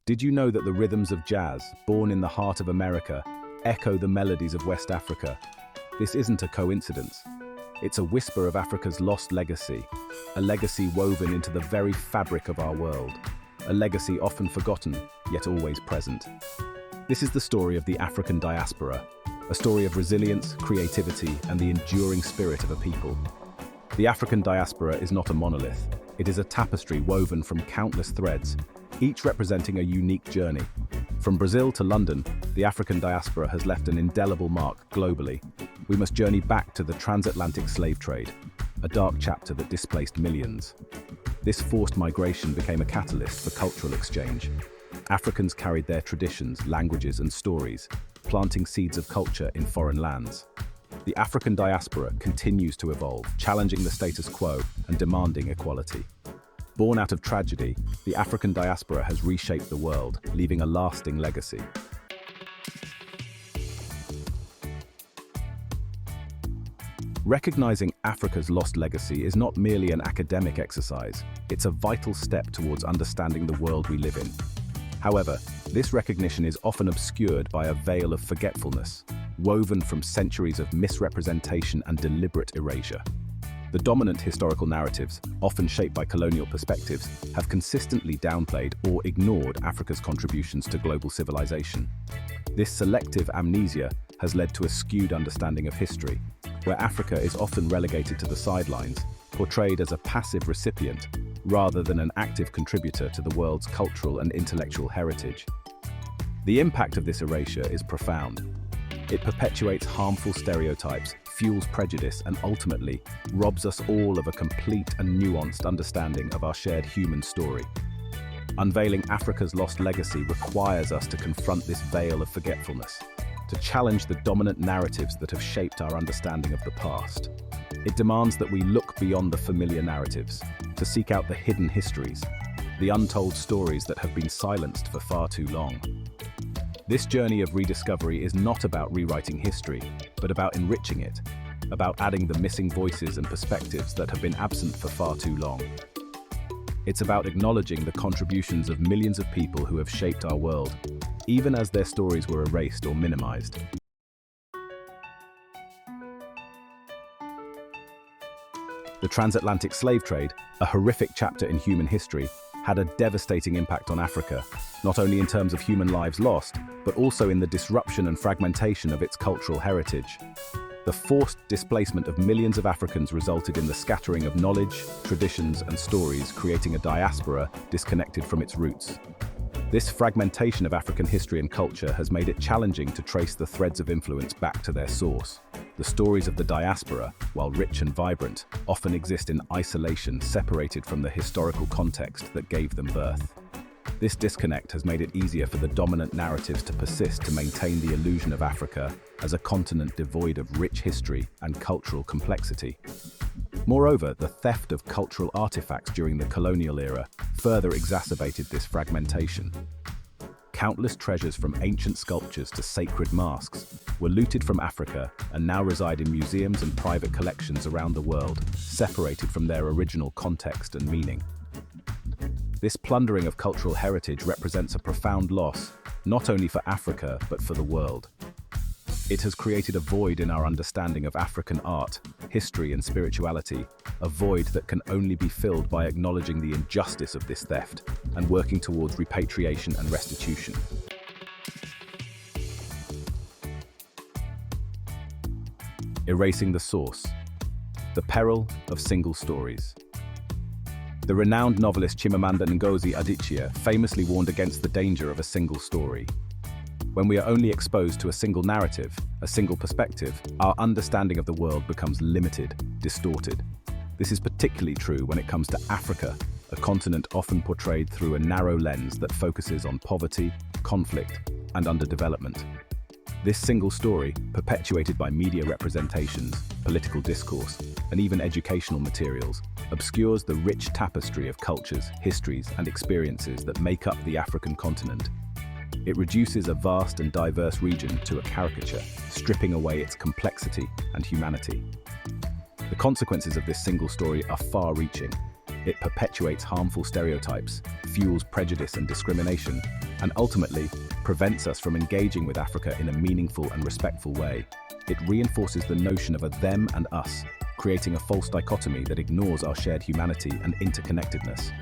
Did you know that the rhythms of jazz, born in the heart of America, echo the melodies of West Africa? This isn't a coincidence. It's a whisper of Africa's lost legacy, a legacy woven into the very fabric of our world, a legacy often forgotten, yet always present. This is the story of the African diaspora, a story of resilience, creativity, and the enduring spirit of a people. The African diaspora is not a monolith. It is a tapestry woven from countless threads, each representing a unique journey. From Brazil to London, the African diaspora has left an indelible mark globally. We must journey back to the transatlantic slave trade, a dark chapter that displaced millions. This forced migration became a catalyst for cultural exchange. Africans carried their traditions, languages, and stories, planting seeds of culture in foreign lands. The African diaspora continues to evolve, challenging the status quo and demanding equality. Born out of tragedy, the African diaspora has reshaped the world, leaving a lasting legacy. Recognizing Africa's lost legacy is not merely an academic exercise, it's a vital step towards understanding the world we live in. However, this recognition is often obscured by a veil of forgetfulness, woven from centuries of misrepresentation and deliberate erasure. The dominant historical narratives, often shaped by colonial perspectives, have consistently downplayed or ignored Africa's contributions to global civilization. This selective amnesia has led to a skewed understanding of history, where Africa is often relegated to the sidelines, portrayed as a passive recipient, rather than an active contributor to the world's cultural and intellectual heritage. The impact of this erasure is profound. It perpetuates harmful stereotypes, fuels prejudice, and ultimately robs us all of a complete and nuanced understanding of our shared human story. Unveiling Africa's lost legacy requires us to confront this veil of forgetfulness, to challenge the dominant narratives that have shaped our understanding of the past. It demands that we look beyond the familiar narratives, to seek out the hidden histories, the untold stories that have been silenced for far too long. This journey of rediscovery is not about rewriting history, but about enriching it, about adding the missing voices and perspectives that have been absent for far too long. It's about acknowledging the contributions of millions of people who have shaped our world, even as their stories were erased or minimized. The transatlantic slave trade, a horrific chapter in human history, had a devastating impact on Africa, not only in terms of human lives lost, but also in the disruption and fragmentation of its cultural heritage. The forced displacement of millions of Africans resulted in the scattering of knowledge, traditions, and stories, creating a diaspora disconnected from its roots. This fragmentation of African history and culture has made it challenging to trace the threads of influence back to their source. The stories of the diaspora, while rich and vibrant, often exist in isolation, separated from the historical context that gave them birth. This disconnect has made it easier for the dominant narratives to persist to maintain the illusion of Africa as a continent devoid of rich history and cultural complexity. Moreover, the theft of cultural artifacts during the colonial era further exacerbated this fragmentation. Countless treasures, from ancient sculptures to sacred masks, were looted from Africa and now reside in museums and private collections around the world, separated from their original context and meaning. This plundering of cultural heritage represents a profound loss, not only for Africa, but for the world. It has created a void in our understanding of African art, history, and spirituality, a void that can only be filled by acknowledging the injustice of this theft and working towards repatriation and restitution. Erasing the source. The peril of single stories. The renowned novelist Chimamanda Ngozi Adichie famously warned against the danger of a single story. When we are only exposed to a single narrative, a single perspective, our understanding of the world becomes limited, distorted. This is particularly true when it comes to Africa, a continent often portrayed through a narrow lens that focuses on poverty, conflict, and underdevelopment. This single story, perpetuated by media representations, political discourse, and even educational materials, obscures the rich tapestry of cultures, histories, and experiences that make up the African continent. It reduces a vast and diverse region to a caricature, stripping away its complexity and humanity. The consequences of this single story are far-reaching. It perpetuates harmful stereotypes, fuels prejudice and discrimination, and ultimately prevents us from engaging with Africa in a meaningful and respectful way. It reinforces the notion of a them and us, creating a false dichotomy that ignores our shared humanity and interconnectedness.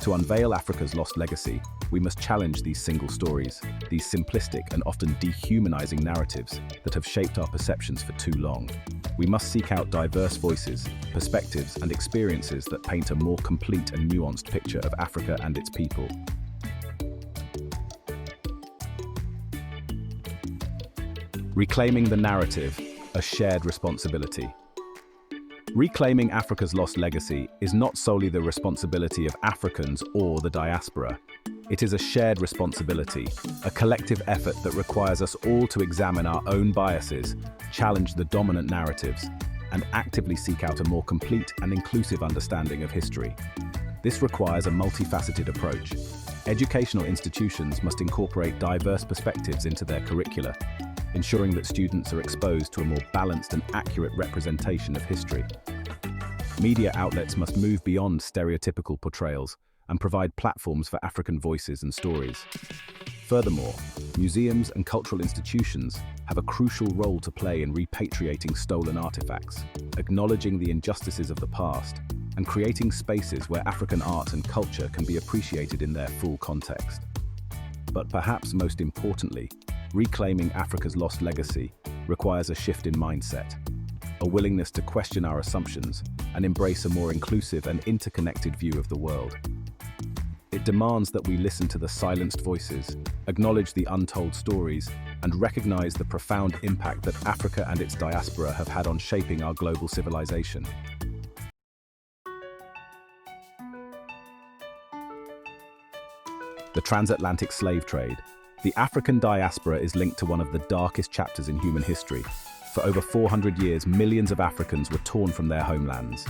To unveil Africa's lost legacy, we must challenge these single stories, these simplistic and often dehumanizing narratives that have shaped our perceptions for too long. We must seek out diverse voices, perspectives, and experiences that paint a more complete and nuanced picture of Africa and its people. Reclaiming the narrative, a shared responsibility. Reclaiming Africa's lost legacy is not solely the responsibility of Africans or the diaspora. It is a shared responsibility, a collective effort that requires us all to examine our own biases, challenge the dominant narratives, and actively seek out a more complete and inclusive understanding of history. This requires a multifaceted approach. Educational institutions must incorporate diverse perspectives into their curricula, ensuring that students are exposed to a more balanced and accurate representation of history. Media outlets must move beyond stereotypical portrayals and provide platforms for African voices and stories. Furthermore, museums and cultural institutions have a crucial role to play in repatriating stolen artifacts, acknowledging the injustices of the past, and creating spaces where African art and culture can be appreciated in their full context. But perhaps most importantly, reclaiming Africa's lost legacy requires a shift in mindset, a willingness to question our assumptions and embrace a more inclusive and interconnected view of the world. It demands that we listen to the silenced voices, acknowledge the untold stories, and recognize the profound impact that Africa and its diaspora have had on shaping our global civilization. The transatlantic slave trade. The African diaspora is linked to one of the darkest chapters in human history. For over 400 years, millions of Africans were torn from their homelands.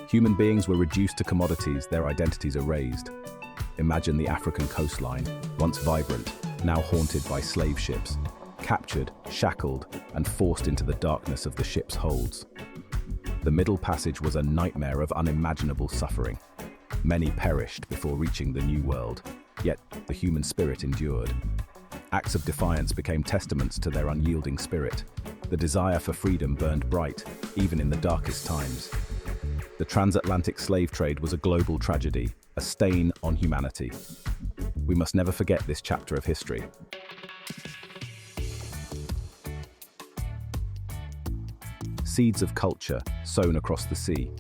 Human beings were reduced to commodities, their identities erased. Imagine the African coastline, once vibrant, now haunted by slave ships, captured, shackled, and forced into the darkness of the ship's holds. The Middle Passage was a nightmare of unimaginable suffering. Many perished before reaching the New World, yet the human spirit endured. Acts of defiance became testaments to their unyielding spirit. The desire for freedom burned bright, even in the darkest times. The transatlantic slave trade was a global tragedy, a stain on humanity. We must never forget this chapter of history. Seeds of culture sown across the sea.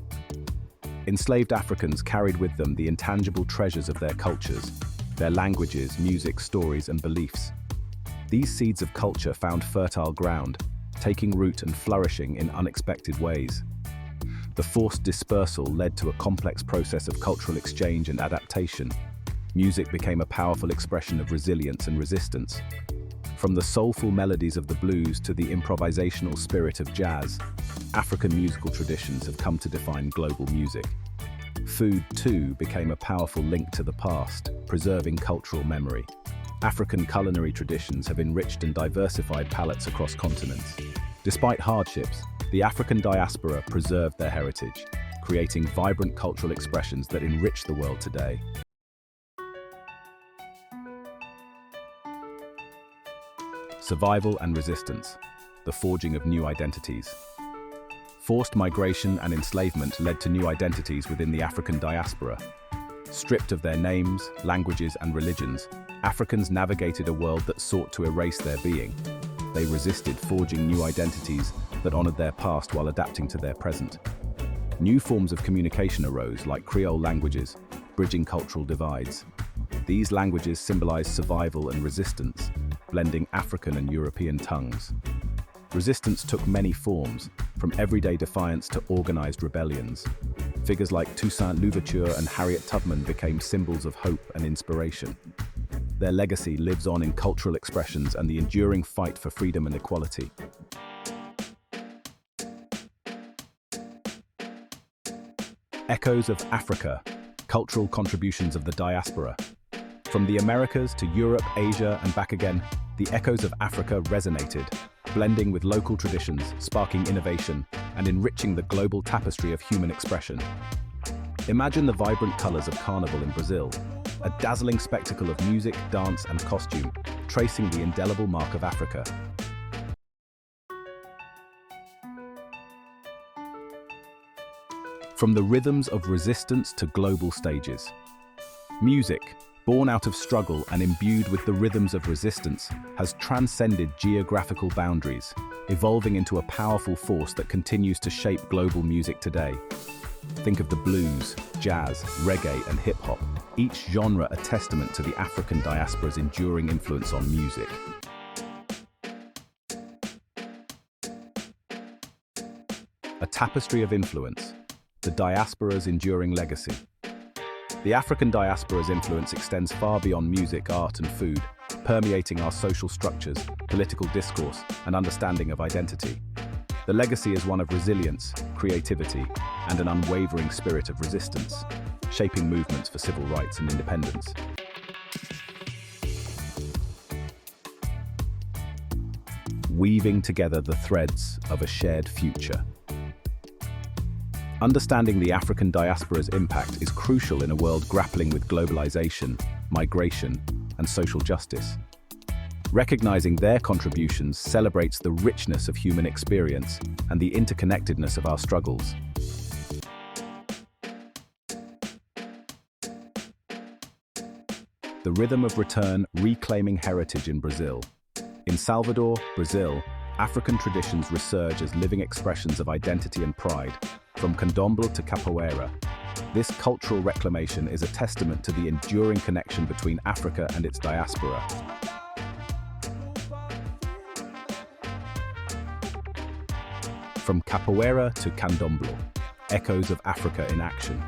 Enslaved Africans carried with them the intangible treasures of their cultures, their languages, music, stories, and beliefs. These seeds of culture found fertile ground, taking root and flourishing in unexpected ways. The forced dispersal led to a complex process of cultural exchange and adaptation. Music became a powerful expression of resilience and resistance. From the soulful melodies of the blues to the improvisational spirit of jazz, African musical traditions have come to define global music. Food, too, became a powerful link to the past, preserving cultural memory. African culinary traditions have enriched and diversified palates across continents. Despite hardships, the African diaspora preserved their heritage, creating vibrant cultural expressions that enrich the world today. Survival and resistance, the forging of new identities. Forced migration and enslavement led to new identities within the African diaspora. Stripped of their names, languages, and religions, Africans navigated a world that sought to erase their being. They resisted forging new identities that honored their past while adapting to their present. New forms of communication arose, like Creole languages, bridging cultural divides. These languages symbolized survival and resistance, blending African and European tongues. Resistance took many forms, from everyday defiance to organized rebellions. Figures like Toussaint Louverture and Harriet Tubman became symbols of hope and inspiration. Their legacy lives on in cultural expressions and the enduring fight for freedom and equality. Echoes of Africa, cultural contributions of the diaspora. From the Americas to Europe, Asia, and back again, the echoes of Africa resonated, blending with local traditions, sparking innovation, and enriching the global tapestry of human expression. Imagine the vibrant colors of Carnival in Brazil, a dazzling spectacle of music, dance, and costume, tracing the indelible mark of Africa. From the rhythms of resistance to global stages. Music, born out of struggle and imbued with the rhythms of resistance, has transcended geographical boundaries, evolving into a powerful force that continues to shape global music today. Think of the blues, jazz, reggae, and hip-hop, each genre a testament to the African diaspora's enduring influence on music. A tapestry of influence, the diaspora's enduring legacy. The African diaspora's influence extends far beyond music, art, and food, permeating our social structures, political discourse, and understanding of identity. The legacy is one of resilience, creativity, and an unwavering spirit of resistance, shaping movements for civil rights and independence. Weaving together the threads of a shared future. Understanding the African diaspora's impact is crucial in a world grappling with globalization, migration, and social justice. Recognizing their contributions celebrates the richness of human experience and the interconnectedness of our struggles. The rhythm of return, reclaiming heritage in Brazil. In Salvador, Brazil, African traditions resurge as living expressions of identity and pride, from candomblé to capoeira. This cultural reclamation is a testament to the enduring connection between Africa and its diaspora. From capoeira to candomblé, echoes of Africa in action.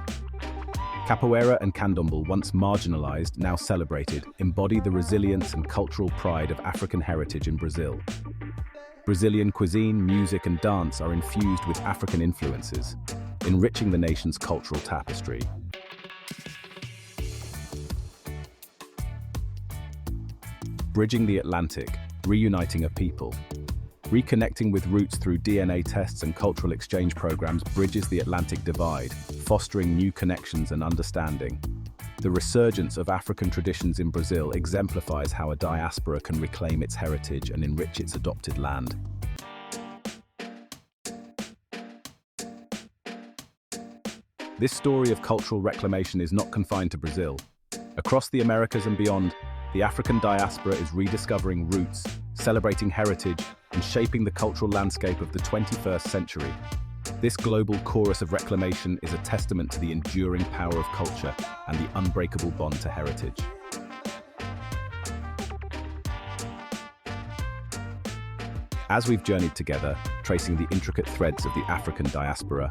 Capoeira and candomblé, once marginalized, now celebrated, embody the resilience and cultural pride of African heritage in Brazil. Brazilian cuisine, music, and dance are infused with African influences, enriching the nation's cultural tapestry. Bridging the Atlantic, reuniting a people. Reconnecting with roots through DNA tests and cultural exchange programs bridges the Atlantic divide, fostering new connections and understanding. The resurgence of African traditions in Brazil exemplifies how a diaspora can reclaim its heritage and enrich its adopted land. This story of cultural reclamation is not confined to Brazil. Across the Americas and beyond, the African diaspora is rediscovering roots, celebrating heritage, and shaping the cultural landscape of the 21st century. This global chorus of reclamation is a testament to the enduring power of culture and the unbreakable bond to heritage. As we've journeyed together, tracing the intricate threads of the African diaspora,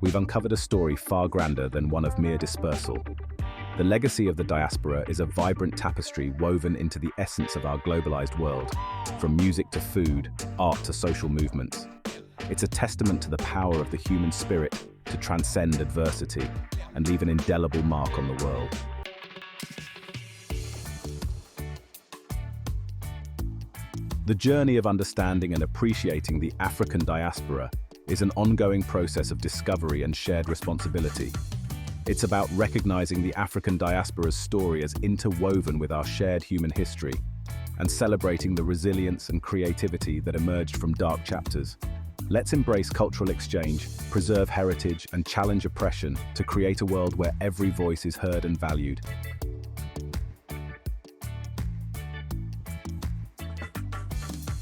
we've uncovered a story far grander than one of mere dispersal. The legacy of the diaspora is a vibrant tapestry woven into the essence of our globalized world, from music to food, art to social movements. It's a testament to the power of the human spirit to transcend adversity and leave an indelible mark on the world. The journey of understanding and appreciating the African diaspora is an ongoing process of discovery and shared responsibility. It's about recognizing the African diaspora's story as interwoven with our shared human history and celebrating the resilience and creativity that emerged from dark chapters. Let's embrace cultural exchange, preserve heritage, and challenge oppression to create a world where every voice is heard and valued.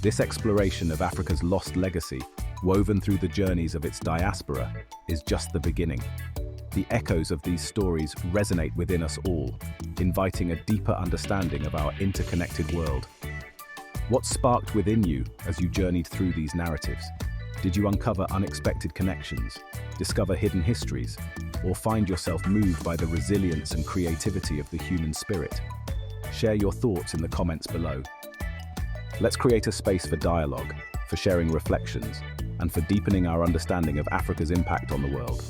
This exploration of Africa's lost legacy, woven through the journeys of its diaspora, is just the beginning. The echoes of these stories resonate within us all, inviting a deeper understanding of our interconnected world. What sparked within you as you journeyed through these narratives? Did you uncover unexpected connections, discover hidden histories, or find yourself moved by the resilience and creativity of the human spirit? Share your thoughts in the comments below. Let's create a space for dialogue, for sharing reflections, and for deepening our understanding of Africa's impact on the world.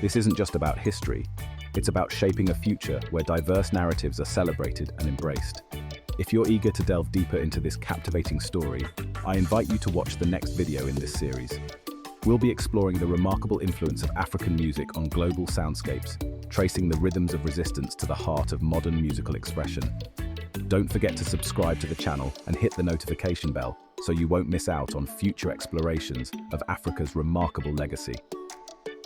This isn't just about history, it's about shaping a future where diverse narratives are celebrated and embraced. If you're eager to delve deeper into this captivating story, I invite you to watch the next video in this series. We'll be exploring the remarkable influence of African music on global soundscapes, tracing the rhythms of resistance to the heart of modern musical expression. Don't forget to subscribe to the channel and hit the notification bell so you won't miss out on future explorations of Africa's remarkable legacy.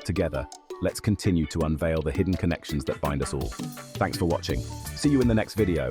Together, let's continue to unveil the hidden connections that bind us all. Thanks for watching. See you in the next video.